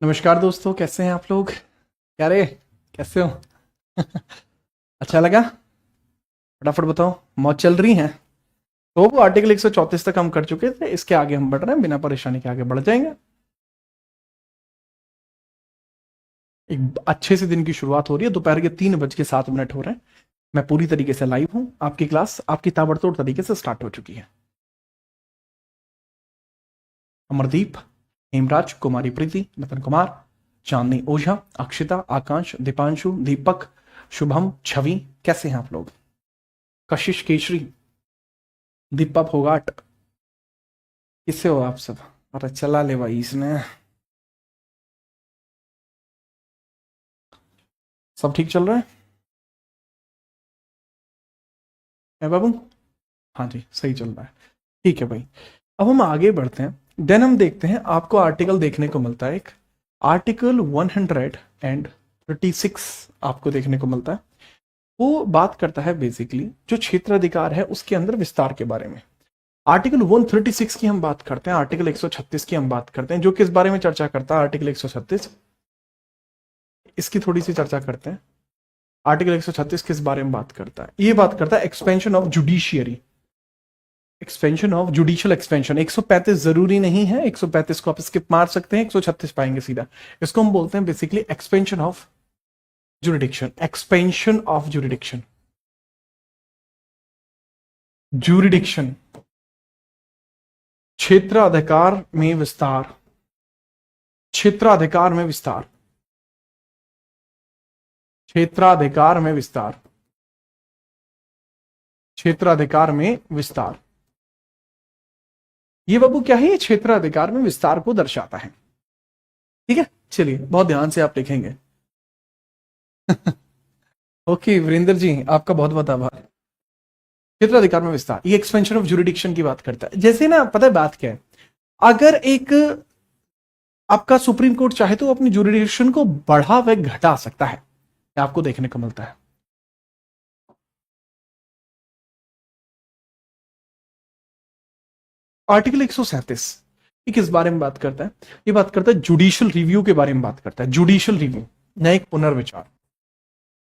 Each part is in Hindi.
नमस्कार दोस्तों, कैसे हैं आप लोग? क्या रे, कैसे हो? अच्छा लगा? फटाफट बताओ, मौज चल रही हैं? तो वो आर्टिकल 134 तक हम कर चुके थे, इसके आगे हम बढ़ रहे हैं, बिना परेशानी के आगे बढ़ जाएंगे। एक अच्छे से दिन की शुरुआत हो रही है, दोपहर के 3:07 हो रहे हैं। मैं पूरी तरीके से लाइव हूं, आपकी क्लास आपकी ताबड़तोड़ तरीके से स्टार्ट हो चुकी है। अमरदीप, हेमराज, कुमारी प्रीति, नतन कुमार, चांदनी ओझा, अक्षिता, आकांश, दीपांशु, दीपक, शुभम, छवि, कैसे हैं आप लोग? कशिश केशरी, दीपा फोगाट, किससे हो आप सब? अरे चला ले भाई इसने। सब ठीक चल रहा है बाबू? हाँ जी, सही चल रहा है। ठीक है भाई, अब हम आगे बढ़ते हैं। देन हम देखते हैं, आपको आर्टिकल देखने को मिलता है एक, आर्टिकल 136 आपको देखने को मिलता है। वो बात करता है बेसिकली जो क्षेत्राधिकार है उसके अंदर विस्तार के बारे में। आर्टिकल 136 की हम बात करते हैं, आर्टिकल 136 की हम बात करते हैं, जो किस बारे में चर्चा करता है? आर्टिकल 136, इसकी थोड़ी सी चर्चा करते हैं। आर्टिकल 136 किस बारे में बात करता है? ये बात करता है expansion of judiciary, expansion of judicial expansion. 135 जरूरी नहीं है, 135 को आप स्किप मार सकते हैं, 136 पाएंगे सीधा। इसको हम बोलते हैं basically expansion of jurisdiction, expansion of jurisdiction, jurisdiction, क्षेत्राधिकार में विस्तार, क्षेत्राधिकार में विस्तार, क्षेत्राधिकार में विस्तार, क्षेत्राधिकार में विस्तार। ये बाबू क्या है? ये क्षेत्राधिकार में विस्तार को दर्शाता है। ठीक है, चलिए बहुत ध्यान से आप लिखेंगे। ओके वीरेंद्र जी, आपका बहुत बहुत आभार। क्षेत्राधिकार में विस्तार, ये एक्सपेंशन ऑफ जुरिडिक्शन की बात करता है। जैसे ना, पता है बात क्या है, अगर एक आपका सुप्रीम कोर्ट चाहे तो अपनी जुरिडिक्शन को बढ़ा व घटा सकता है, आपको देखने को मिलता है। आर्टिकल 137 ये किस बारे में बात करता है? ये बात करता है जुडिशियल रिव्यू के बारे में बात करता है। जुडिशियल रिव्यू, न्यायिक पुनर्विचार,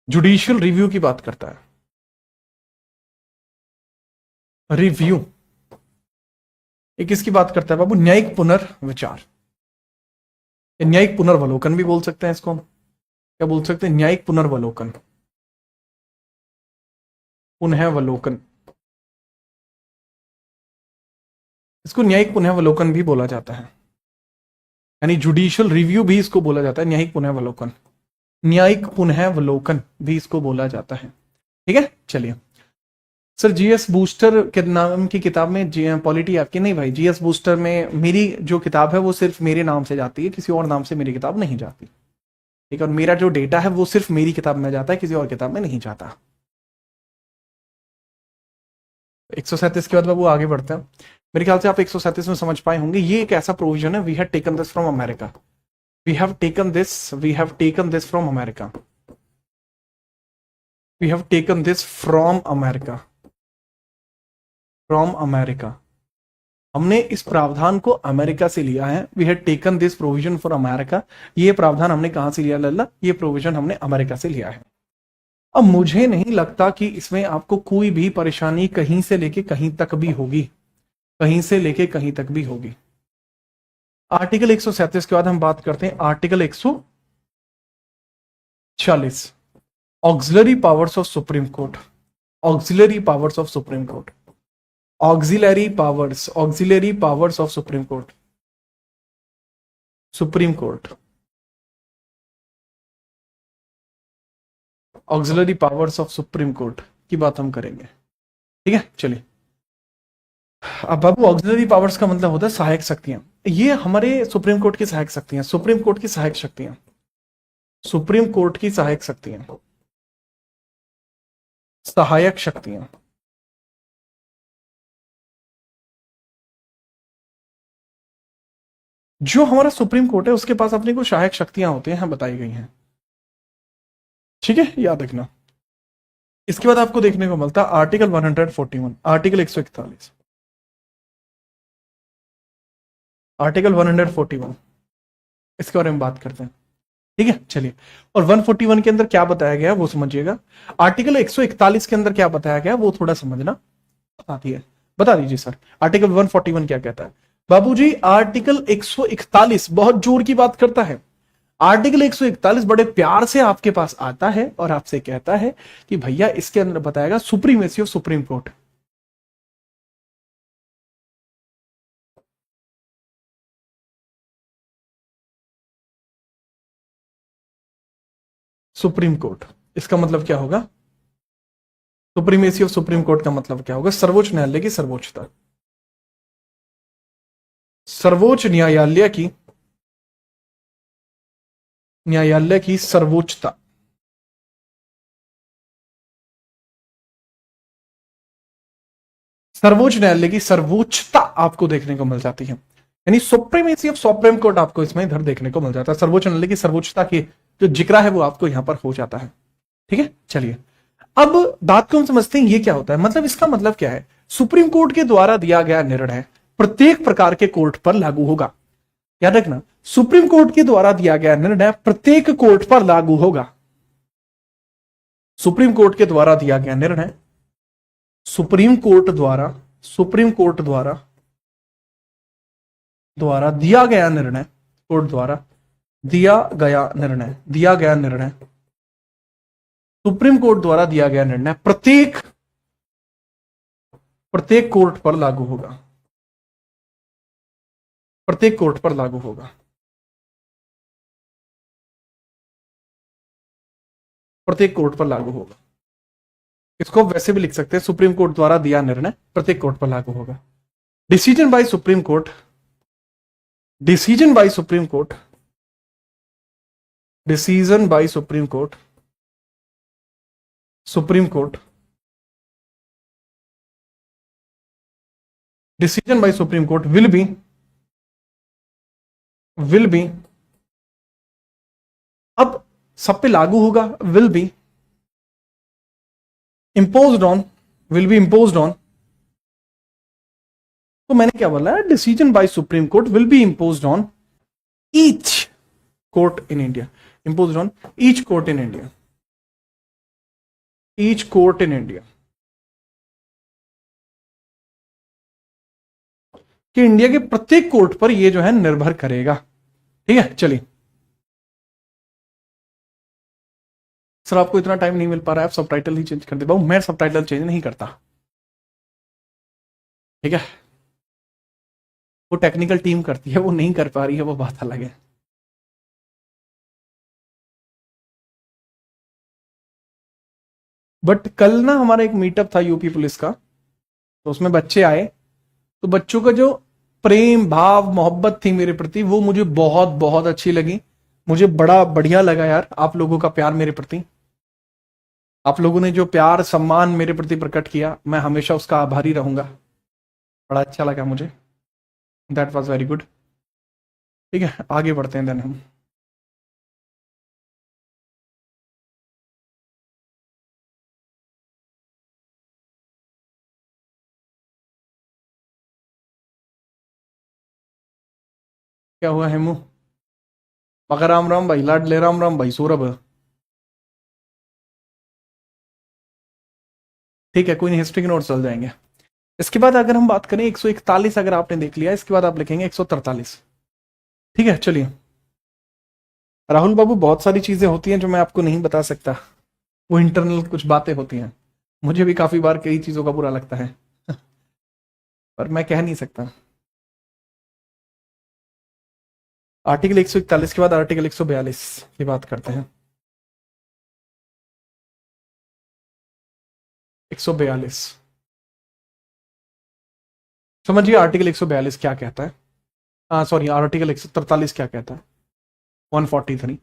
जुडिशियल रिव्यू की बात करता है। रिव्यू ये किसकी बात करता है बाबू? न्यायिक पुनर्विचार, न्यायिक पुनर्वलोकन भी बोल सकते हैं इसको हम। क्या बोल सकते हैं? न्यायिक पुनर्वलोकन, पुनःवलोकन, इसको न्यायिक पुनःवलोकन भी बोला जाता है, यानी जुडिशियल रिव्यू भी इसको बोला जाता है, न्यायिक पुनःवलोकन, न्यायिक पुनःवलोकन भी इसको बोला जाता है। ठीक है, चलिए सर, जीएस बूस्टर के नाम की किताब में पॉलिटी आपकी नहीं भाई, जीएस बूस्टर में मेरी जो किताब है वो सिर्फ मेरे नाम से जाती है, किसी और नाम से मेरी किताब नहीं जाती। ठीक है, और मेरा जो डेटा है वो सिर्फ मेरी किताब में जाता है, किसी और किताब में नहीं जाता। 137 के बाद बाबू आगे बढ़ते हैं। मेरे ख्याल से आप 137 में समझ पाए होंगे, ये एक ऐसा प्रोविजन है, we have taken this from America, we have taken this from America, we have taken this from America, from America. हमने इस प्रावधान को अमेरिका से लिया है। We have taken this provision for America. ये प्रावधान हमने कहां से लिया लल्ला? ये प्रोविजन हमने अमेरिका से लिया है। अब मुझे नहीं लगता कि इसमें आपको कोई भी परेशानी कहीं से लेके कहीं तक भी होगी, कहीं से लेके कहीं तक भी होगी। आर्टिकल 137 के बाद हम बात करते हैं article 140, auxiliary powers of supreme court, auxiliary powers of supreme court, auxiliary powers, auxiliary powers of supreme court, supreme court, auxiliary powers of supreme court की बात हम करेंगे। ठीक है, चलिए। अब बाबू ऑक्सिलरी पावर्स का मतलब होता है सहायक शक्तियां। ये हमारे सुप्रीम कोर्ट की सहायक शक्तियां, सुप्रीम कोर्ट की सहायक शक्तियां, सुप्रीम कोर्ट की सहायक शक्तियां, सहायक शक्तियां। जो हमारा सुप्रीम कोर्ट है उसके पास अपने को सहायक शक्तियां होती हैं, बताई गई हैं। ठीक है, याद रखना। इसके बाद आपको देखने को मिलता है आर्टिकल 141, आर्टिकल 141, आर्टिकल 141, इसके बारे में बात करते हैं। ठीक है, चलिए। और 141 के अंदर क्या बताया गया है वो समझिएगा। आर्टिकल 141 के अंदर क्या बताया गया है वो थोड़ा समझना आती है। बता दीजिए सर, आर्टिकल 141 क्या कहता है? बाबूजी, आर्टिकल 141 बहुत जोर की बात करता है। आर्टिकल 141 बड़े प्यार से आपके पास आता है और आपसे कहता है कि भैया इसके अंदर बताएगा supremacy of supreme court. Supreme court, इसका मतलब क्या होगा? सुप्रीमेसी ऑफ सुप्रीम कोर्ट का मतलब क्या होगा? सर्वोच्च न्यायालय की सर्वोच्चता। सर्वोच्च न्यायालय की सर्वोच्चता। सर्वोच्च न्यायालय की सर्वोच्चता आपको देखने को मिल जाती है, यानी सुप्रीमेसी ऑफ सुप्रीम कोर्ट आपको इसमें इधर देखने को मिल जाता है। सर्वोच्च न्यायालय की सर्वोच्चता की जो जिक्र है वो आपको यहां पर हो जाता है। ठीक है, चलिए। अब बात को हम समझते हैं ये क्या होता है। मतलब इसका मतलब क्या है? सुप्रीम कोर्ट के द्वारा दिया गया निर्णय प्रत्येक प्रकार के कोर्ट पर लागू होगा। याद रखना, सुप्रीम कोर्ट के द्वारा दिया गया निर्णय प्रत्येक कोर्ट पर लागू होगा। सुप्रीम कोर्ट के द्वारा दिया गया निर्णय, सुप्रीम कोर्ट द्वारा दिया गया निर्णय, कोर्ट द्वारा दिया गया निर्णय, सुप्रीम कोर्ट द्वारा दिया गया निर्णय प्रत्येक कोर्ट पर लागू होगा। प्रत्येक कोर्ट पर लागू होगा। प्रत्येक कोर्ट पर लागू होगा। इसको वैसे भी लिख सकते हैं, सुप्रीम कोर्ट द्वारा दिया निर्णय प्रत्येक कोर्ट पर लागू होगा। Decision by supreme court, decision by supreme court, decision by supreme court, supreme court, decision by supreme court will be, अब सब पे लागू होगा। विल बी इम्पोज्ड ऑन, तो मैंने क्या बोला है? Decision by supreme court will be imposed on each court in India, imposed on each court in India, each court in India, कि इंडिया के प्रत्येक कोर्ट पर ये जो है निर्भर करेगा। ठीक है, चलिए। सर आपको इतना टाइम नहीं मिल पा रहा है, आप सब टाइटल ही चेंज कर दे। मैं सब टाइटल चेंज नहीं करता। ठीक है, वो टेक्निकल टीम करती है, वो नहीं कर पा रही है, वो बात अलग है। बट कल ना हमारा एक मीटअप था यूपी पुलिस का, तो उसमें बच्चे आए, तो बच्चों का जो प्रेम भाव मोहब्बत थी मेरे प्रति वो मुझे बहुत बहुत अच्छी लगी। मुझे बड़ा बढ़िया लगा यार, आप लोगों का प्यार मेरे प्रति, आप लोगों ने जो प्यार सम्मान मेरे प्रति प्रकट किया, मैं हमेशा उसका आभारी रहूंगा। बड़ा अच्छा लगा मुझे, दैट वॉज वेरी गुड। ठीक है, आगे बढ़ते हैं देन हम। क्या हुआ हेमू? मगर राम राम भाई, लाडले राम राम भाई सौरभ। ठीक है, कोई नहीं, हिस्ट्री के नोट चल जाएंगे। इसके बाद अगर हम बात करें 141, अगर आपने देख लिया, इसके बाद आप लिखेंगे 143। ठीक है, चलिए। राहुल बाबू, बहुत सारी चीजें होती हैं जो मैं आपको नहीं बता सकता, वो इंटरनल कुछ बातें होती हैं। मुझे भी काफी बार कई चीजों का बुरा लगता है पर मैं कह नहीं सकता। आर्टिकल 141 के बाद आर्टिकल 142 की बात करते हैं। 142 समझिए, आर्टिकल 142 क्या कहता है। सॉरी, आर्टिकल 143 क्या कहता है? 143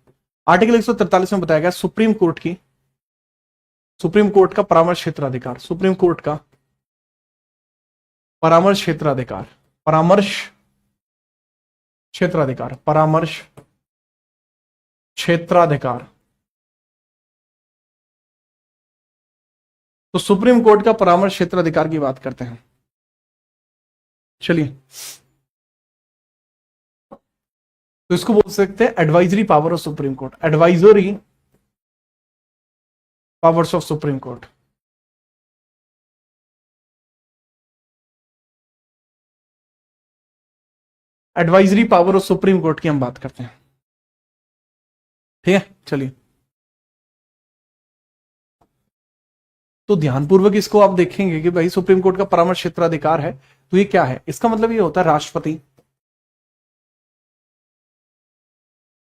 आर्टिकल 143 में बताया गया सुप्रीम कोर्ट का परामर्श क्षेत्राधिकार, सुप्रीम कोर्ट का परामर्श क्षेत्राधिकार, परामर्श क्षेत्राधिकार, परामर्श क्षेत्राधिकार। तो सुप्रीम कोर्ट का परामर्श क्षेत्राधिकार की बात करते हैं। चलिए, तो इसको बोल सकते हैं advisory power of supreme court, advisory powers of supreme court. Advisory power of supreme court की हम बात करते हैं, ठीक है। चलिए, तो ध्यानपूर्वक इसको आप देखेंगे कि भाई सुप्रीम कोर्ट का परामर्श क्षेत्राधिकार है, तो ये क्या है, इसका मतलब ये होता है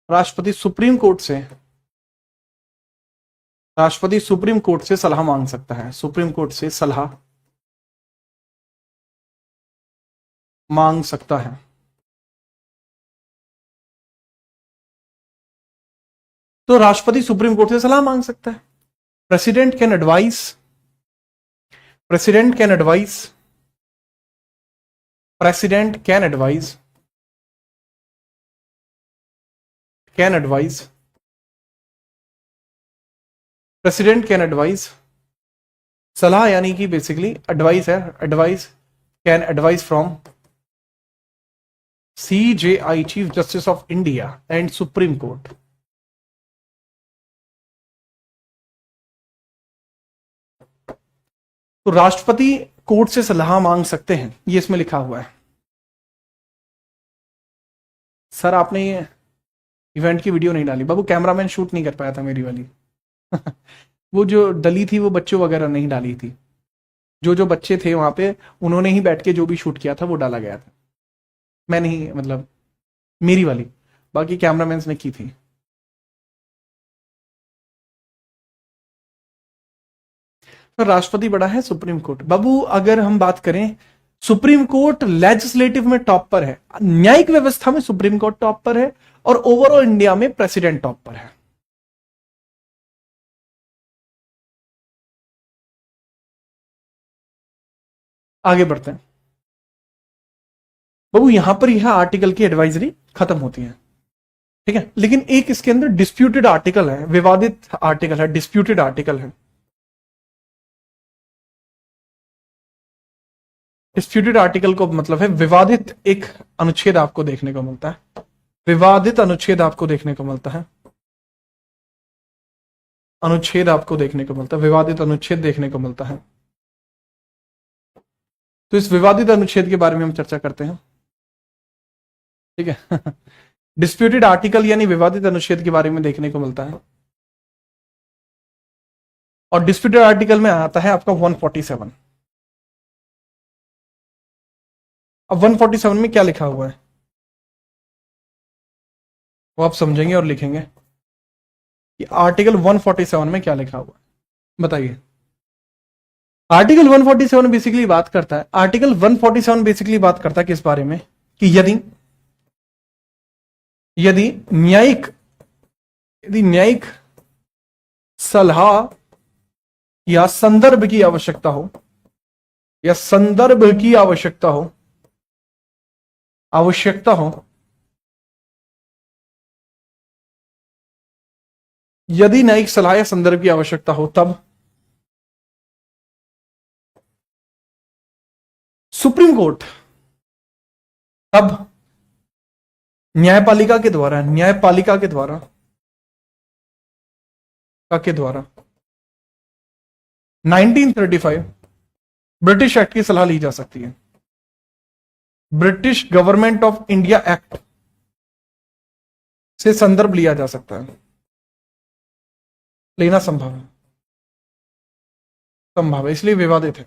राष्ट्रपति सुप्रीम कोर्ट से, राष्ट्रपति सुप्रीम कोर्ट से सलाह मांग सकता है, सुप्रीम कोर्ट से सलाह मांग सकता है। तो राष्ट्रपति सुप्रीम कोर्ट से सलाह मांग सकता है। President can advice, president can advice, president can advice, can advice, president can advice, सलाह यानी कि बेसिकली एडवाइस है, advice, can advice from CJI, chief justice of India and supreme court. तो राष्ट्रपति कोर्ट से सलाह मांग सकते हैं, ये इसमें लिखा हुआ है। सर आपने ये इवेंट की वीडियो नहीं डाली, बाबू कैमरामैन शूट नहीं कर पाया था मेरी वाली। वो जो डली थी वो बच्चों वगैरह नहीं डाली थी, जो जो बच्चे थे वहां पे उन्होंने ही बैठ के जो भी शूट किया था वो डाला गया था, मैं नहीं, मतलब मेरी वाली, बाकी कैमरामैन ने की थी। तो राष्ट्रपति बड़ा है, सुप्रीम कोर्ट बाबू अगर हम बात करें, सुप्रीम कोर्ट लेजिस्लेटिव में टॉप पर है, न्यायिक व्यवस्था में सुप्रीम कोर्ट टॉप पर है, और ओवरऑल इंडिया में प्रेसिडेंट टॉप पर है। आगे बढ़ते हैं बाबू, यहां पर यह आर्टिकल की एडवाइजरी खत्म होती है, ठीक है। लेकिन एक इसके अंदर डिस्प्यूटेड आर्टिकल है, विवादित आर्टिकल है, डिस्प्यूटेड आर्टिकल है। डिस्प्यूटेड आर्टिकल को मतलब है विवादित एक अनुच्छेद आपको देखने को मिलता है, विवादित अनुच्छेद आपको देखने को मिलता है, अनुच्छेद आपको देखने को मिलता है, विवादित अनुच्छेद देखने को मिलता है। तो इस विवादित अनुच्छेद के बारे में हम चर्चा करते हैं, ठीक है। डिस्प्यूटेड आर्टिकल यानी विवादित अनुच्छेद के बारे में देखने को मिलता है, और डिस्प्यूटेड आर्टिकल में आता है आपका 147। अब 147 में क्या लिखा हुआ है वो आप समझेंगे और लिखेंगे कि आर्टिकल 147 में क्या लिखा हुआ है, बताइए। आर्टिकल 147 बेसिकली बात करता है, आर्टिकल 147 बेसिकली बात करता है किस बारे में, कि यदि यदि न्यायिक यदि न्यायिक सलाह या संदर्भ की आवश्यकता हो, या संदर्भ की आवश्यकता हो, यदि न्यायिक सलाह या संदर्भ की आवश्यकता हो, तब सुप्रीम कोर्ट, तब न्यायपालिका के द्वारा, न्यायपालिका के द्वारा 1935 ब्रिटिश एक्ट की सलाह ली जा सकती है, British Government of India act से संदर्भ लिया जा सकता है, लेना संभव है, इसलिए विवादित है।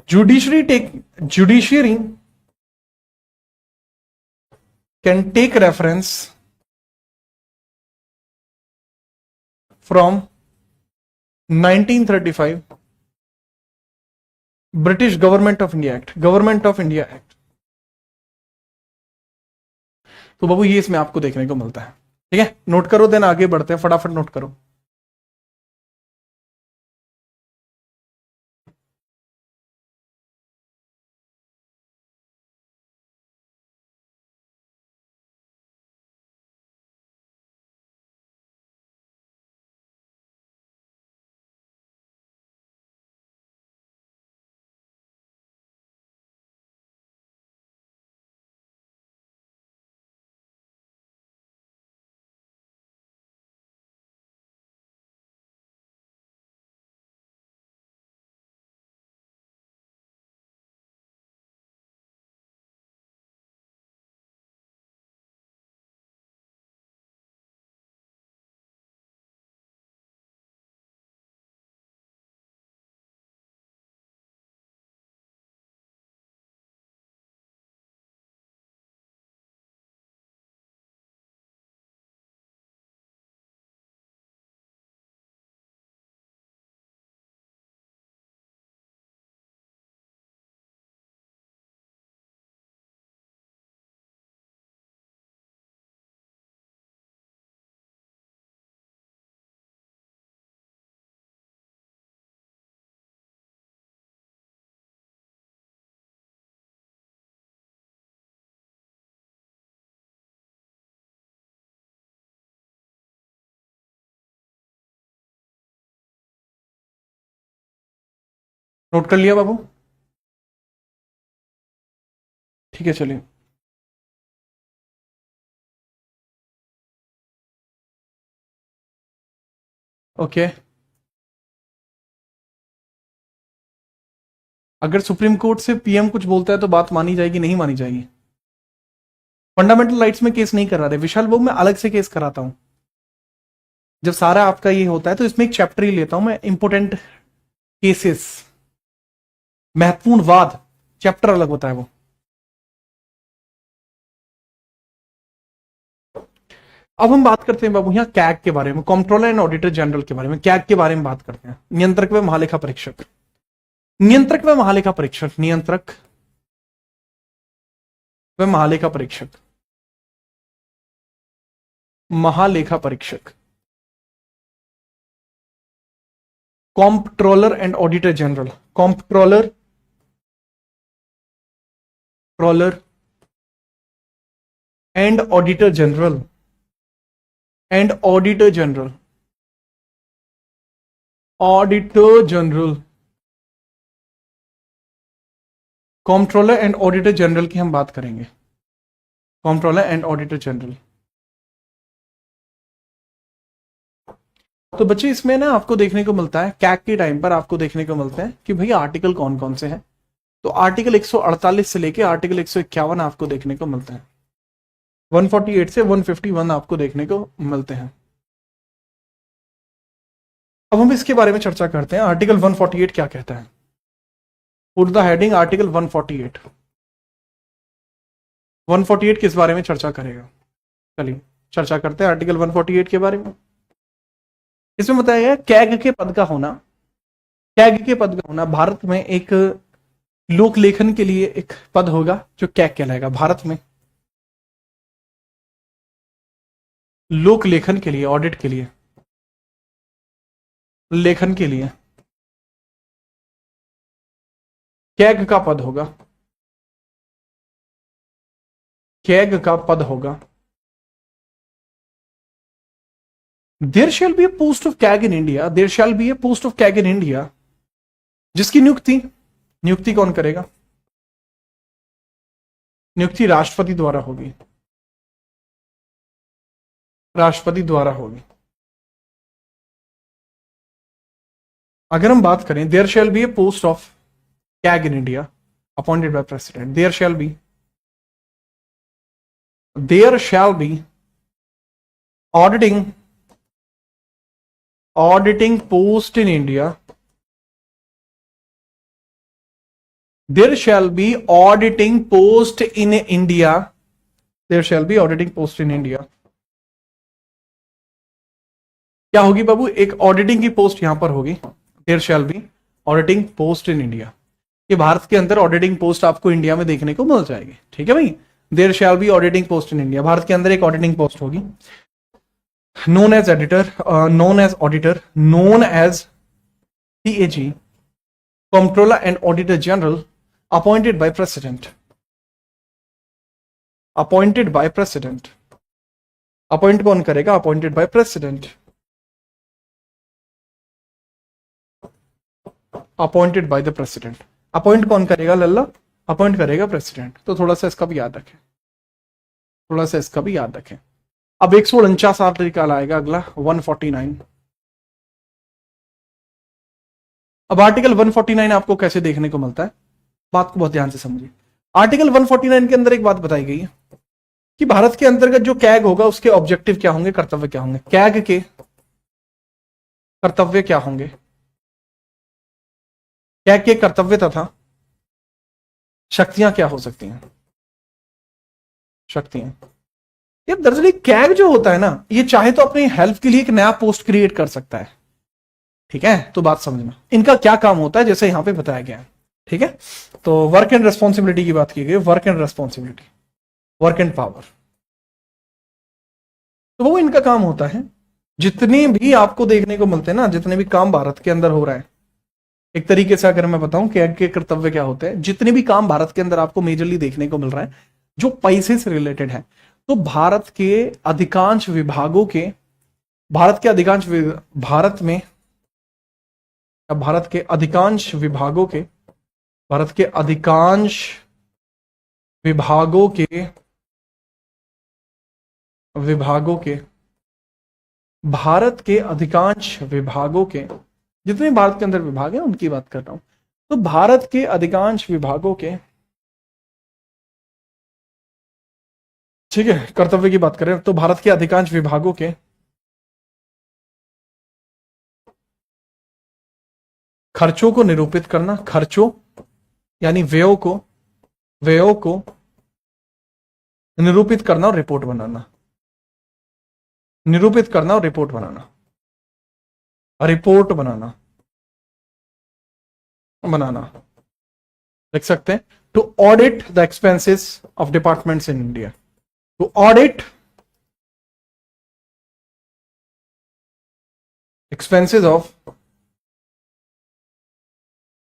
Judiciary can take reference from 1935 British Government of India Act, Government of India Act. तो बाबू ये इसमें आपको देखने को मिलता है, ठीक है। नोट करो, देन आगे बढ़ते हैं, फटाफट नोट करो। नोट कर लिया बाबू? ठीक है, चलिए। ओके, अगर सुप्रीम कोर्ट से पीएम कुछ बोलता है तो बात मानी जाएगी, नहीं मानी जाएगी? फंडामेंटल राइट्स में केस नहीं करा रहे विशाल बाबू, मैं अलग से केस कराता हूं। जब सारा आपका ये होता है तो इसमें एक चैप्टर ही लेता हूं मैं, इंपोर्टेंट केसेस, महत्वपूर्ण वाद, चैप्टर अलग होता है वो। अब हम बात करते हैं बाबू यहाँ कैग के बारे में, कंट्रोलर एंड ऑडिटर जनरल के बारे में। कैग के बारे में बात करते हैं, नियंत्रक व महालेखा परीक्षक। नियंत्रक व महालेखा परीक्षक, नियंत्रक व महालेखा परीक्षक, महालेखा परीक्षक। Comptroller and auditor general, comptroller, troller and auditor general, and auditor general, auditor general, comptroller and auditor general की हम बात करेंगे। Comptroller and auditor general. तो बच्चे इसमें ना आपको देखने को मिलता है, कैग के टाइम पर आपको देखने को मिलता है कि भैया आर्टिकल कौन कौन से हैं। तो आर्टिकल 148 से लेके आर्टिकल 151 आपको देखने को मिलता है, 148 से 151 आपको देखने को मिलते हैं। अब हम इसके बारे में चर्चा करते हैं, आर्टिकल 148 क्या कहता है। Put the heading article 148। 148 किस बारे में चर्चा करेगा? चलिए चर्चा करते हैं आर्टिकल 148 के बारे में। इसमें बताया गया कैग के पद का होना, कैग के पद का होना। भारत में एक लोक लेखन के लिए एक पद होगा जो कैग कहलाएगा। भारत में लोक लेखन के लिए, ऑडिट के लिए, लेखन के लिए कैग का पद होगा, कैग का पद होगा। There shall be a post of CAG in India, there shall be a post of CAG in India, जिसकी नियुक्ति कौन करेगा? नियुक्ति राष्ट्रपति द्वारा होगी, राष्ट्रपति द्वारा होगी। अगर हम बात करें, there shall be a post of CAG in India appointed by president, there shall be auditing post in India, there shall be auditing post in India, there shall be auditing post in India। क्या होगी बाबू? एक ऑडिटिंग की पोस्ट यहां पर होगी, there shall be auditing post in India। ये भारत के अंदर ऑडिटिंग पोस्ट आपको इंडिया में देखने को मिल जाएगी, ठीक है भाई। there shall be auditing post in India, Bharat के अंदर एक ऑडिटिंग पोस्ट होगी, known as editor, known as auditor, known as CAG, comptroller and auditor general, appointed by president, appointed by president। Appoint कौन करेगा? Appointed by president, appointed by the president. Appoint कौन करेगा लल्ला? अपॉइंट करेगा प्रेसिडेंट। तो थोड़ा सा इसका भी याद रखें, थोड़ा सा इसका भी याद रखें। अब 149 आर्टिकल आएगा अगला, 149। अब आर्टिकल 149 आपको कैसे देखने को मिलता है, बात को बहुत ध्यान से समझिए। आर्टिकल 149 के अंदर एक बात बताई गई है कि भारत के अंतर्गत जो कैग होगा उसके ऑब्जेक्टिव क्या होंगे, कर्तव्य क्या होंगे। कैग के कर्तव्य क्या होंगे, कैग के कर्तव्य तथा शक्तियां क्या हो सकती हैं, शक्तियां। ये दरअसल कैग जो होता है ना, ये चाहे तो अपनी हेल्प के लिए एक नया पोस्ट क्रिएट कर सकता है, ठीक है। तो बात समझना, इनका क्या काम होता है जैसे यहां पे बताया गया है, ठीक है। तो वर्क एंड रेस्पॉन्सिबिलिटी की बात की गई, work and responsibility, work and power. तो वो इनका काम होता है, जितने भी आपको देखने को मिलते हैं ना, जितने भी काम भारत के अंदर हो रहा है, एक तरीके से अगर मैं बताऊं कैग के कर्तव्य क्या होते हैं, जितने भी काम भारत के अंदर आपको मेजरली देखने को मिल रहा है जो पैसे से रिलेटेड है, तो भारत के अधिकांश विभागों के, भारत में अब भारत के अधिकांश विभागों के, भारत के अधिकांश विभागों के, विभागों के, भारत के अधिकांश विभागों के, जितने भारत के अंदर विभाग है उनकी बात कर रहा हूं, तो भारत के अधिकांश विभागों के, ठीक है, कर्तव्य की बात करें तो भारत के अधिकांश विभागों के खर्चों को निरूपित करना, खर्चों यानी व्ययों को, व्ययों को निरूपित करना और रिपोर्ट बनाना, निरूपित करना और रिपोर्ट बनाना, रिपोर्ट बनाना, बनाना लिख सकते हैं। To audit the expenses of departments in India, to audit expenses of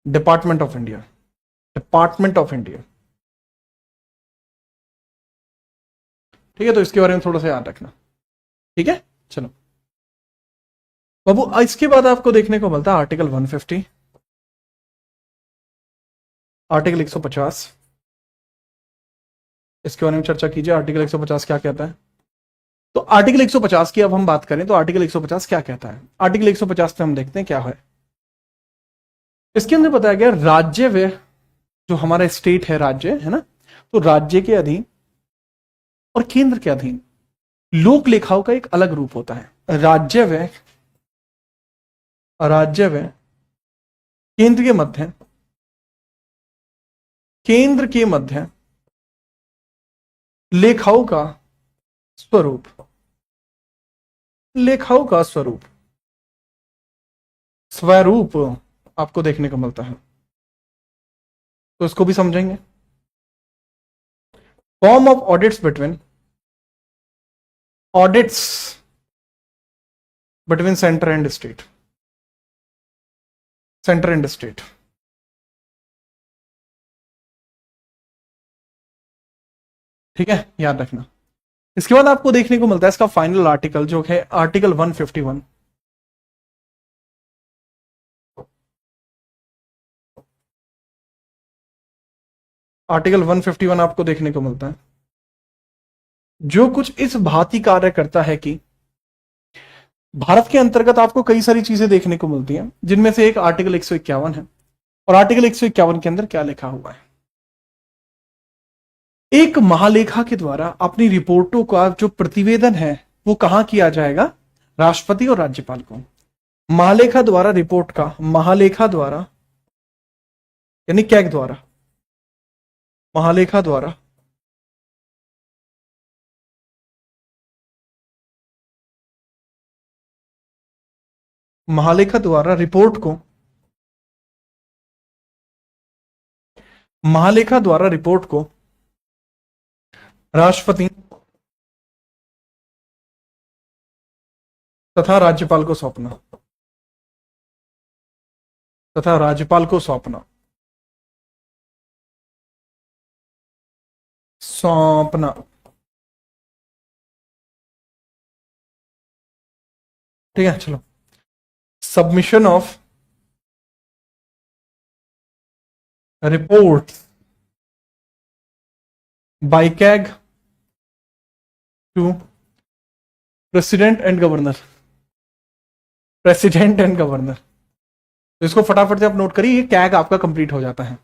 department of India, department of India, ठीक है, तो इसके बारे में थोड़ा सा याद रखना, ठीक है। चलो बाबू, इसके बाद आपको देखने को मिलता है आर्टिकल 150, आर्टिकल 150, इसके बारे में चर्चा कीजिए। आर्टिकल 150 क्या कहता है? तो आर्टिकल 150 की अब हम बात करें तो आर्टिकल 150 क्या कहता है? आर्टिकल 150 में हम देखते हैं क्या है। इसके अंदर बताया गया राज्य व्यय, जो हमारा स्टेट है, राज्य है ना, तो राज्य के अधीन और केंद्र के अधीन लोक लेखाओं का एक अलग रूप होता है। राज्य व्यय, राज्य व्यय केंद्र के मध्य, केंद्र के मध्य लेखाओं का स्वरूप, लेखाओं का स्वरूप, स्वरूप आपको देखने को मिलता है, तो इसको भी समझेंगे। Form of audits between, audits between centre and state, centre and state, ठीक है, याद रखना। इसके बाद आपको देखने को मिलता है इसका फाइनल आर्टिकल, जो है आर्टिकल 151। आर्टिकल 151 आपको देखने को मिलता है, जो कुछ इस भांति कार्य करता है कि भारत के अंतर्गत आपको कई सारी चीजें देखने को मिलती हैं, जिनमें से एक आर्टिकल 151 है। और आर्टिकल 151 के अंदर क्या लिखा हुआ है? एक महालेखा के द्वारा अपनी रिपोर्टों का जो प्रतिवेदन है वो कहां किया जाएगा? राष्ट्रपति और राज्यपाल को। महालेखा द्वारा रिपोर्ट का, महालेखा द्वारा यानी कैग द्वारा, महालेखा द्वारा महालेखा द्वारा रिपोर्ट को, महालेखा द्वारा रिपोर्ट को राष्ट्रपति तथा राज्यपाल को सौंपना, तथा राज्यपाल को सौंपना, सौंपना, ठीक है। चलो, submission of report by CAG to president and governor, president and governor, तो इसको फटाफट से आप नोट करिए, कैग आपका कंप्लीट हो जाता है।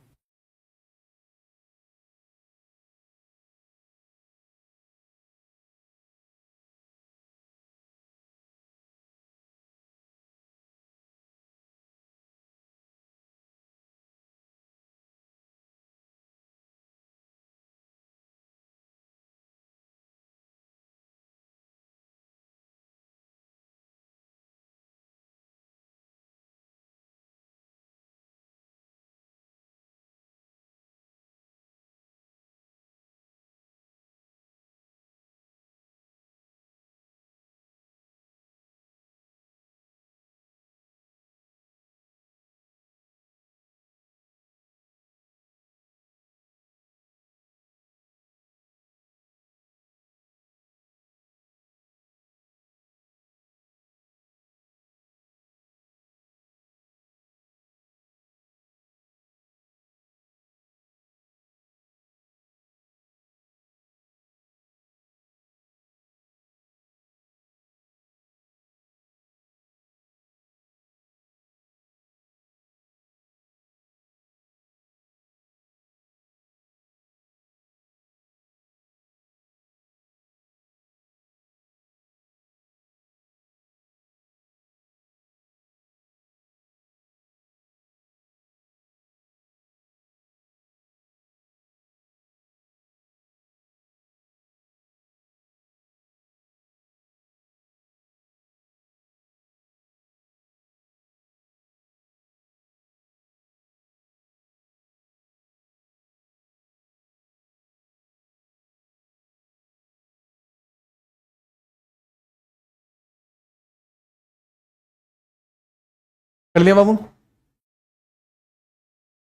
कर लिया बाबू?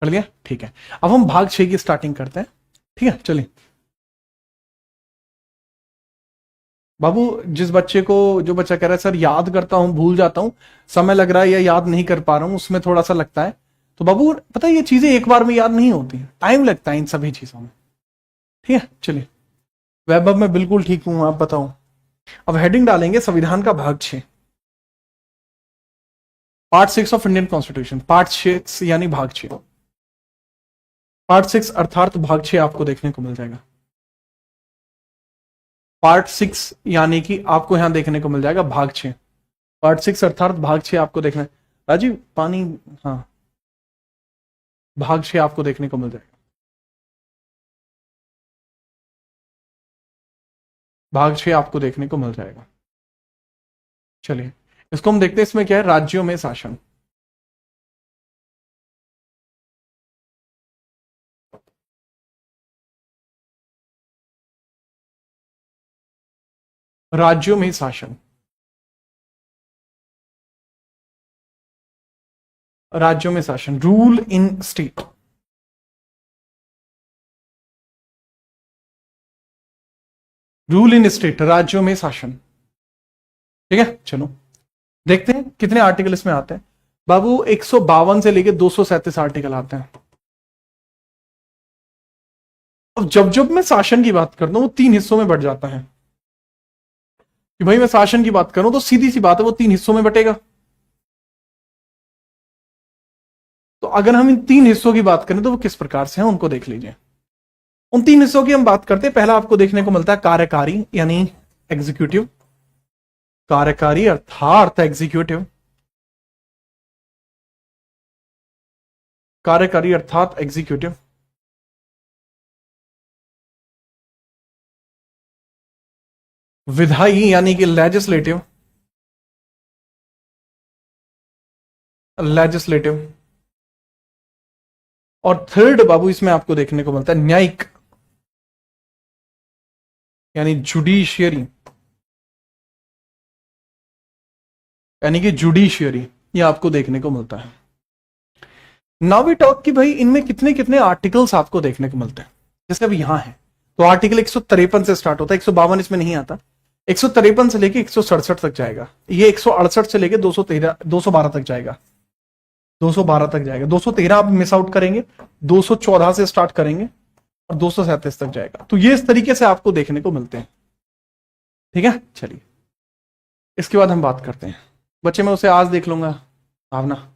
कर लिया, ठीक है। अब हम भाग 6 की स्टार्टिंग करते हैं। ठीक है, चलिए बाबू। जिस बच्चे को, जो बच्चा कह रहा है सर याद करता हूं भूल जाता हूं, समय लग रहा है या याद नहीं कर पा रहा हूं, उसमें थोड़ा सा लगता है, तो बाबू पता है ये चीजें एक बार में याद नहीं होती, टाइम लगता है इन सभी चीजों में। ठीक है, चलिए। वैभव मैं बिल्कुल ठीक हूं, आप बताओ। अब हेडिंग डालेंगे संविधान का भाग 6, part 6 of Indian constitution, part 6 यानी भाग 6। पार्ट 6 अर्थात भाग 6 आपको देखने को मिल जाएगा। पार्ट 6 यानी कि आपको यहां देखने को मिल जाएगा भाग 6। पार्ट 6 अर्थात भाग 6 आपको देखना है। राजीव पानी, हाँ, भाग 6 आपको देखने को मिल जाएगा। भाग 6 आपको देखने को मिल जाएगा। चलिए इसको हम देखते हैं, इसमें क्या है, राज्यों में शासन। राज्यों में शासन, राज्यों में शासन, rule in state. Rule in state, राज्यों में शासन। ठीक है, चलो देखते हैं कितने आर्टिकल इसमें आते हैं। बाबू 152 से लेके 237 आर्टिकल आते हैं। अब जब जब मैं शासन की बात करता हूं वो 3 हिस्सों में बढ़ जाता है कि भाई मैं शासन की बात करूं तो सीधी सी बात है वो 3 हिस्सों में बटेगा। तो अगर हम इन 3 हिस्सों की बात करें तो वो किस प्रकार से हैं उनको देख लीजिए। उन 3 हिस्सों की हम बात करते हैं। पहला आपको देखने को मिलता है कार्यकारी यानी एग्जीक्यूटिव, कार्यकारी अर्थात एग्जीक्यूटिव, कार्यकारी अर्थात एग्जीक्यूटिव। विधायी यानी कि लेजिस्लेटिव, लेजिस्लेटिव। और थर्ड बाबू इसमें आपको देखने को मिलता है न्यायिक यानी जुडिशियरी, यानी कि जुडिशियरी, ये आपको देखने को मिलता है। नाउ वी टॉक कि भाई इनमें कितने कितने आर्टिकल्स आपको देखने को मिलते हैं। जैसे अब यहां है तो आर्टिकल 153 से स्टार्ट होता है, 152 इसमें नहीं आता। 153 से लेके 167 तक जाएगा, ये 168 से लेके 213 212 तक जाएगा, 212 तक जाएगा। 213 आप मिस आउट करेंगे, 214 से स्टार्ट करेंगे और 237 तक जाएगा। तो ये इस तरीके से आपको देखने को मिलते हैं। ठीक है, चलिए इसके बाद हम बात करते हैं। बच्चे मैं उसे आज देख लूंगा, भावना।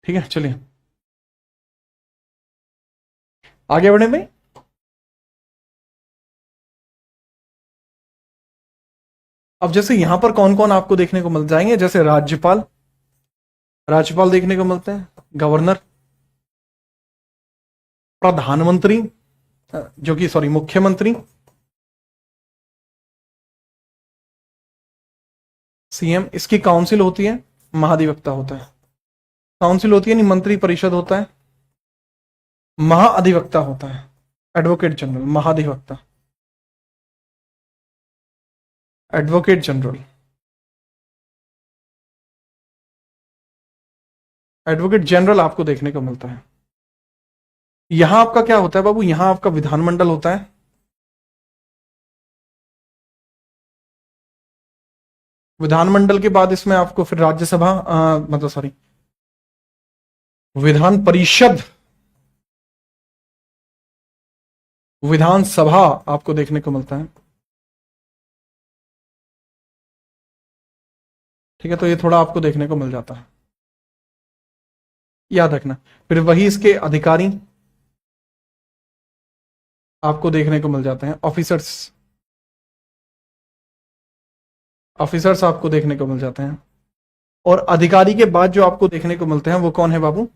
ठीक है, चलिए आगे बढ़े भाई। अब जैसे यहां पर कौन कौन आपको देखने को मिल जाएंगे, जैसे राज्यपाल, राज्यपाल देखने को मिलते हैं, गवर्नर, प्रधानमंत्री, जो कि सॉरी मुख्यमंत्री, सीएम, इसकी काउंसिल होती है, महाधिवक्ता होता है। काउंसिल होती है नहीं, मंत्री परिषद होता है, महाअधिवक्ता होता है, एडवोकेट जनरल, महाधिवक्ता, एडवोकेट जनरल, एडवोकेट जनरल आपको देखने को मिलता है। यहां आपका क्या होता है बाबू, यहां आपका विधानमंडल होता है, विधानमंडल के बाद इसमें आपको फिर राज्यसभा, मतलब सॉरी विधान परिषद, विधानसभा आपको देखने को मिलता है। ठीक है, तो ये थोड़ा आपको देखने को मिल जाता है, याद रखना। फिर वही इसके अधिकारी आपको देखने को मिल जाते हैं, ऑफिसर्स, ऑफिसर्स आपको देखने को मिल जाते हैं। और अधिकारी के बाद जो आपको देखने को मिलते हैं वो कौन है बाबू,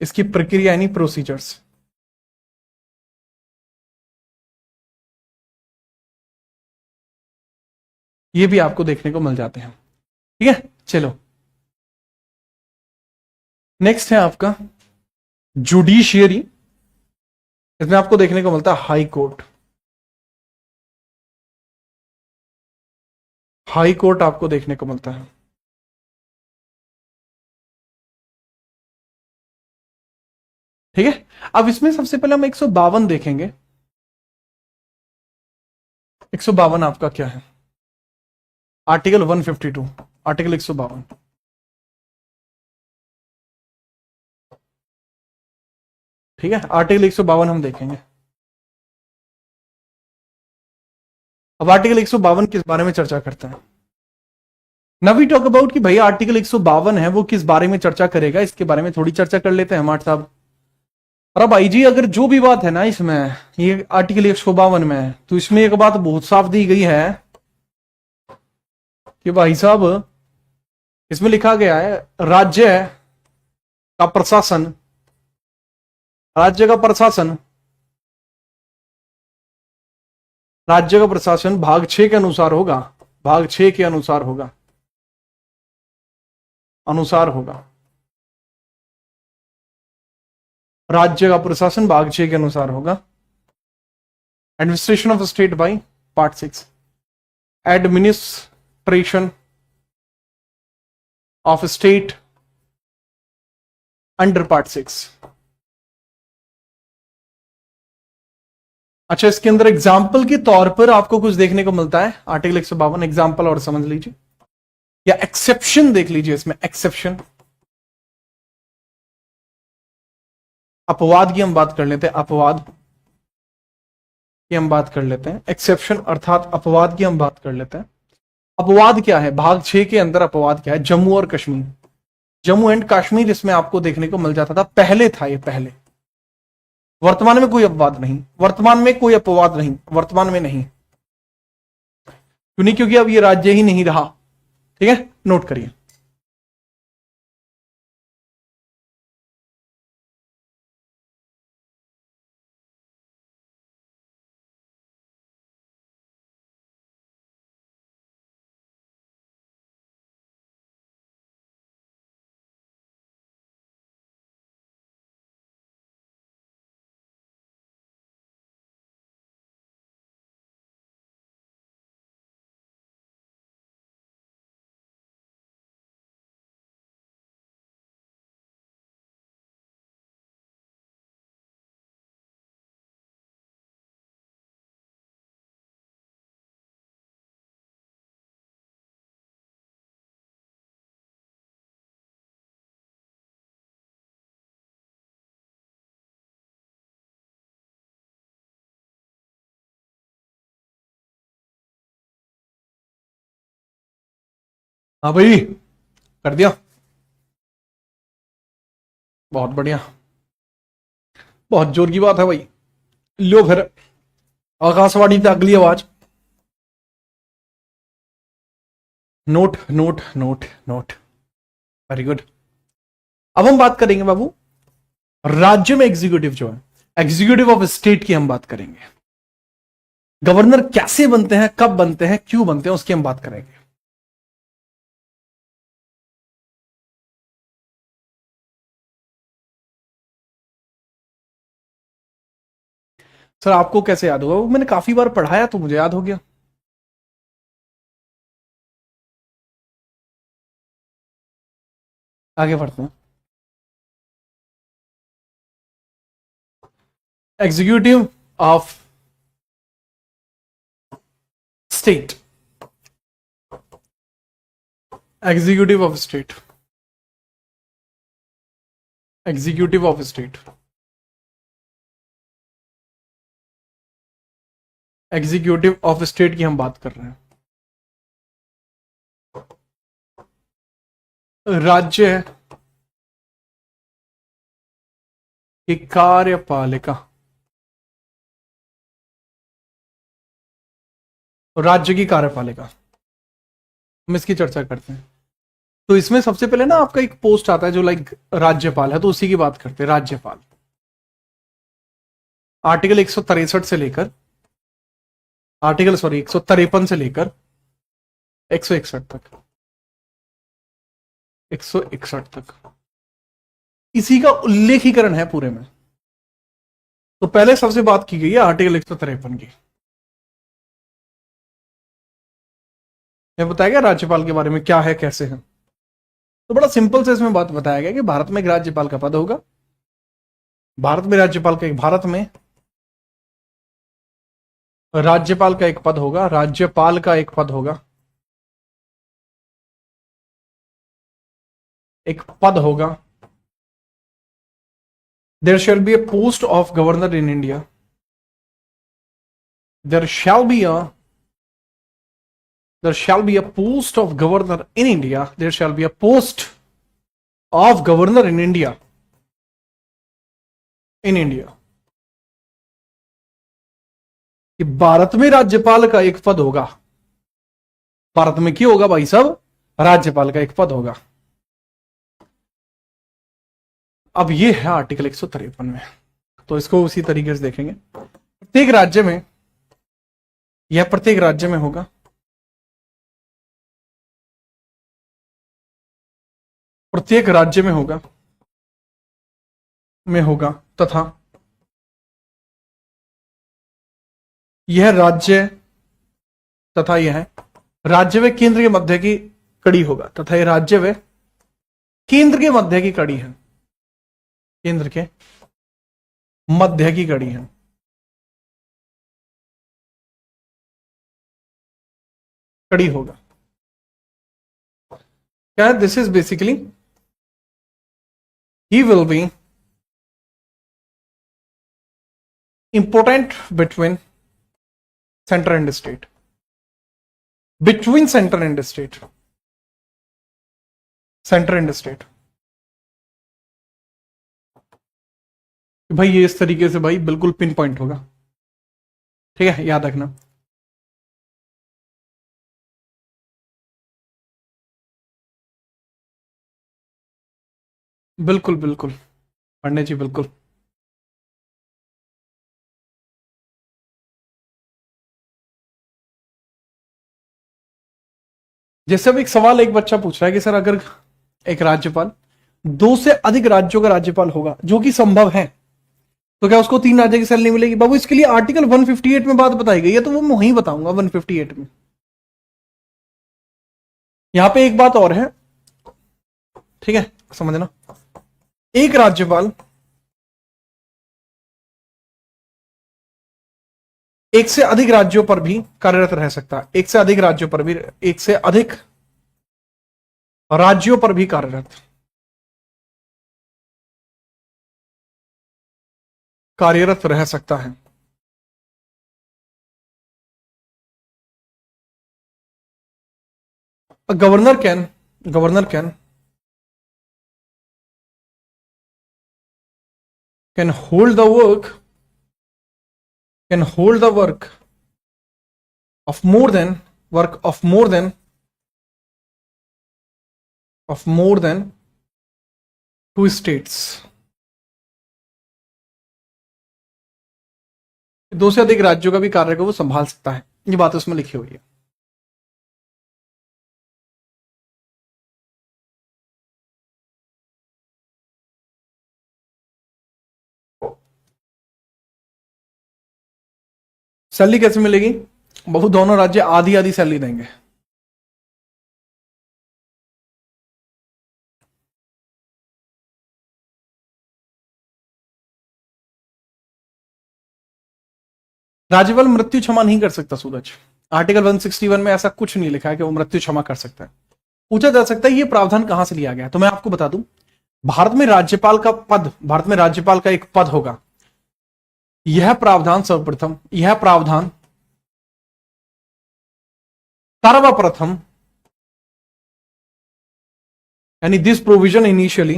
इसकी प्रक्रिया यानी प्रोसीजर्स। ये भी आपको देखने को मिल जाते हैं। ठीक है, चलो नेक्स्ट है आपका जुडिशियरी। इसमें आपको देखने को मिलता है हाई कोर्ट। हाई कोर्ट आपको देखने को मिलता है। ठीक है, अब इसमें सबसे पहले हम 152 देखेंगे। 152 आपका क्या है? Article 152, article 152। ठीक है, आर्टिकल 152 हम देखेंगे। अब आर्टिकल 152 किस बारे में चर्चा करता है? नव वी टॉक अबाउट कि भाई आर्टिकल 152 है वो किस बारे में चर्चा करेगा, इसके बारे में थोड़ी चर्चा कर लेते हैं हमारे साहब। और अब भाई जी अगर जो भी बात है ना इसमें, ये आर्टिकल 152 में है, तो इसमें एक बात बहुत साफ दी गई है कि भाई साहब इसमें लिखा गया है राज्य का प्रशासन, राज्य का प्रशासन, राज्य का प्रशासन भाग 6 के अनुसार होगा, भाग 6 के अनुसार होगा, अनुसार होगा। राज्य का प्रशासन भाग 6 के अनुसार होगा। Administration of state by part 6, administration of state under part 6। अच्छा, इसके अंदर एग्जाम्पल के तौर पर आपको कुछ देखने को मिलता है आर्टिकल 152 एग्जाम्पल, और समझ लीजिए, या एक्सेप्शन देख लीजिए इसमें। एक्सेप्शन, अपवाद की हम बात कर लेते हैं, अपवाद की हम बात कर लेते हैं। एक्सेप्शन अर्थात अपवाद की हम बात कर लेते हैं। अपवाद क्या है? भाग 6 के अंदर अपवाद क्या है? जम्मू और कश्मीर, जम्मू एंड कश्मीर इसमें आपको देखने को मिल जाता था, पहले था ये, पहले। वर्तमान में कोई अपवाद नहीं, वर्तमान में कोई अपवाद नहीं, वर्तमान में नहीं। क्यों नहीं? क्योंकि अब ये राज्य ही नहीं रहा। ठीक है, नोट करिए। हाँ भाई, कर दिया, बहुत बढ़िया, बहुत जोर की बात है भाई। लो फिर आकाशवाणी तक अगली आवाज। Note note note note, very good. अब हम बात करेंगे बाबू राज्य में एग्जीक्यूटिव जो है, एग्जीक्यूटिव ऑफ स्टेट की हम बात करेंगे। गवर्नर कैसे बनते हैं, कब बनते हैं, क्यों बनते हैं, उसकी हम बात करेंगे। सर आपको कैसे याद होगा? वो मैंने काफी बार पढ़ाया तो मुझे याद हो गया। आगे बढ़ते हैं। Executive of state, executive of state, executive of state, executive of state की हम बात कर रहे हैं। राज्य की कार्यपालिका, राज्य की कार्यपालिका, हम इसकी चर्चा करते हैं। तो इसमें सबसे पहले ना आपका एक पोस्ट आता है जो लाइक राज्यपाल है, तो उसी की बात करते हैं। राज्यपाल आर्टिकल 163 से लेकर, आर्टिकल 153 से लेकर 161 तक, 161 तक इसी का उल्लेखीकरण है पूरे में। तो पहले सबसे बात की गई है आर्टिकल 153 की। यह बताया गया राज्यपाल के बारे में क्या है कैसे है। तो बड़ा सिंपल से इसमें बात बताया गया कि भारत में एक राज्यपाल का पद होगा। भारत में राज्यपाल का एक पद होगा, राज्यपाल का एक पद होगा, एक पद होगा। There shall be a post of governor in India, there shall be a post of governor in India, there shall be a post of governor in India, कि भारत में राज्यपाल का एक पद होगा। भारत में क्या होगा भाई साहब? राज्यपाल का एक पद होगा। अब ये है आर्टिकल 153 में, तो इसको उसी तरीके से देखेंगे। प्रत्येक राज्य में यह प्रत्येक राज्य में होगा, प्रत्येक राज्य में होगा तथा यह राज्य व केंद्र के मध्य की कड़ी होगा, तथा यह राज्य व केंद्र के मध्य की कड़ी है, केंद्र के मध्य की कड़ी है। कड़ी होगा क्या? This is basically he will be important between centre and state, भाई ये इस तरीके से भाई बिल्कुल पिन पॉइंट होगा, ठीक है, याद रखना। बिल्कुल बिल्कुल पंडित जी, बिल्कुल। जैसे अब एक सवाल एक बच्चा पूछ रहा है कि सर अगर एक राज्यपाल 2 से अधिक राज्यों का राज्यपाल होगा, जो कि संभव है, तो क्या उसको 3 राज्य की सैलरी मिलेगी? बाबू इसके लिए आर्टिकल 158 में बात बताई गई है, तो वो मैं वहीं बताऊंगा 158 में। यहां पे एक बात और है, ठीक है, समझना। एक राज्यपाल एक से अधिक राज्यों पर भी कार्यरत रह सकता है, एक से अधिक राज्यों पर भी कार्यरत रह सकता है। Governor can hold the work of more than 2 states, 2 से अधिक राज्यों का भी कार्य को वो संभाल सकता है। ये बात उसमें लिखी हुई है। सैलरी कैसे मिलेगी? बहुत दोनों राज्य आधी आधी सैलरी देंगे। राज्यपाल मृत्यु क्षमा नहीं कर सकता सूरज। आर्टिकल 161 में ऐसा कुछ नहीं लिखा है कि वो मृत्यु क्षमा कर सकता है। पूछा जा सकता है ये प्रावधान कहां से लिया गया, तो मैं आपको बता दूं, भारत में राज्यपाल का एक पद होगा। यह प्रावधान सर्वप्रथम, यानी दिस प्रोविजन इनिशियली,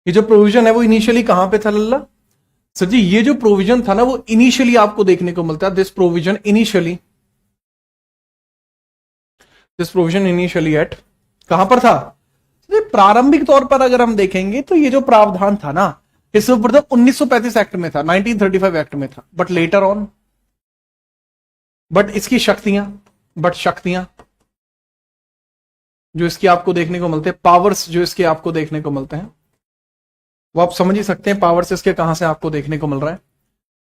ये जो प्रोविजन है वो इनिशियली कहां पे था लल्ला? सर जी ये जो प्रोविजन था ना वो इनिशियली आपको देखने को मिलता है। दिस प्रोविजन इनिशियली एट कहां पर था? तो प्रारंभिक तौर पर अगर हम देखेंगे तो ये जो प्रावधान था ना, ये सर्वप्रथम 1935 एक्ट में था, 1935 एक्ट में था, बट लेटर ऑन, बट इसकी शक्तियां जो इसकी आपको देखने को मिलते हैं, पावर्स जो इसके आपको देखने को मिलते हैं, वो आप समझ ही सकते हैं पावर्स इसके कहां से आपको देखने को मिल रहा है।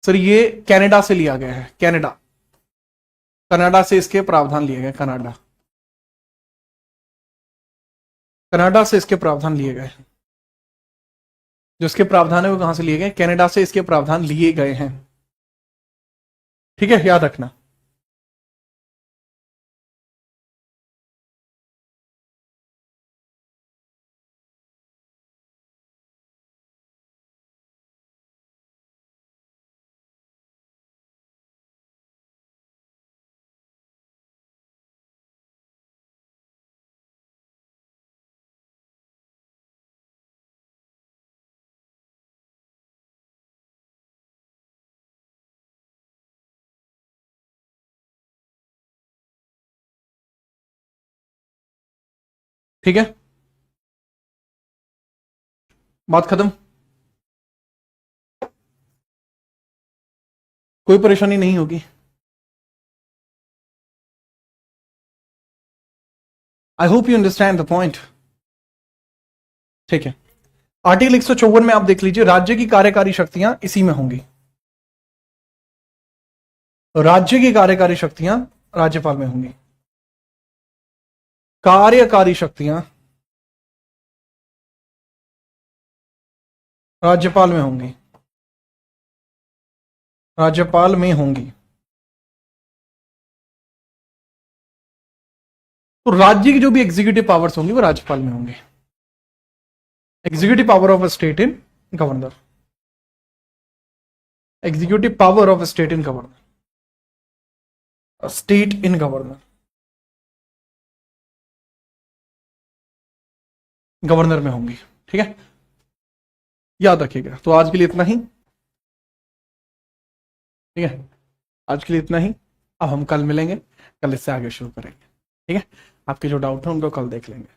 सर ये कनाडा से लिया गया है, कनाडा से इसके प्रावधान लिए गए, कनाडा से इसके प्रावधान लिए गए हैं। जो इसके प्रावधान है वो कहां से लिए गए, कनाडा से इसके प्रावधान लिए गए हैं। ठीक है, याद रखना। ठीक है, बात खत्म, कोई परेशानी नहीं होगी। I hope you understand the point. ठीक है, आर्टिकल 154 में आप देख लीजिए, राज्य की कार्यकारी शक्तियां इसी में होंगी, राज्य की कार्यकारी शक्तियां राज्यपाल में होंगी, कार्यकारी शक्तियां राज्यपाल में होंगी, राज्यपाल में होंगी। तो राज्य की जो भी एग्जीक्यूटिव पावर्स होंगी वो राज्यपाल में होंगे। Executive power of a state in governor, executive power of a state in governor, state in governor, governor में होंगी। ठीक है, याद रखिएगा। तो आज के लिए इतना ही, ठीक है, आज के लिए इतना ही। अब हम कल मिलेंगे, कल इससे आगे शुरू करेंगे। ठीक है, आपके जो डाउट है उनको कल देख लेंगे।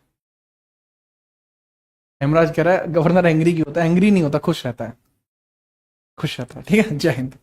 हेमराज कह रहा है गवर्नर एंग्री क्यों होता है, एंग्री नहीं होता, खुश रहता है, खुश रहता है। ठीक है, जय हिंद।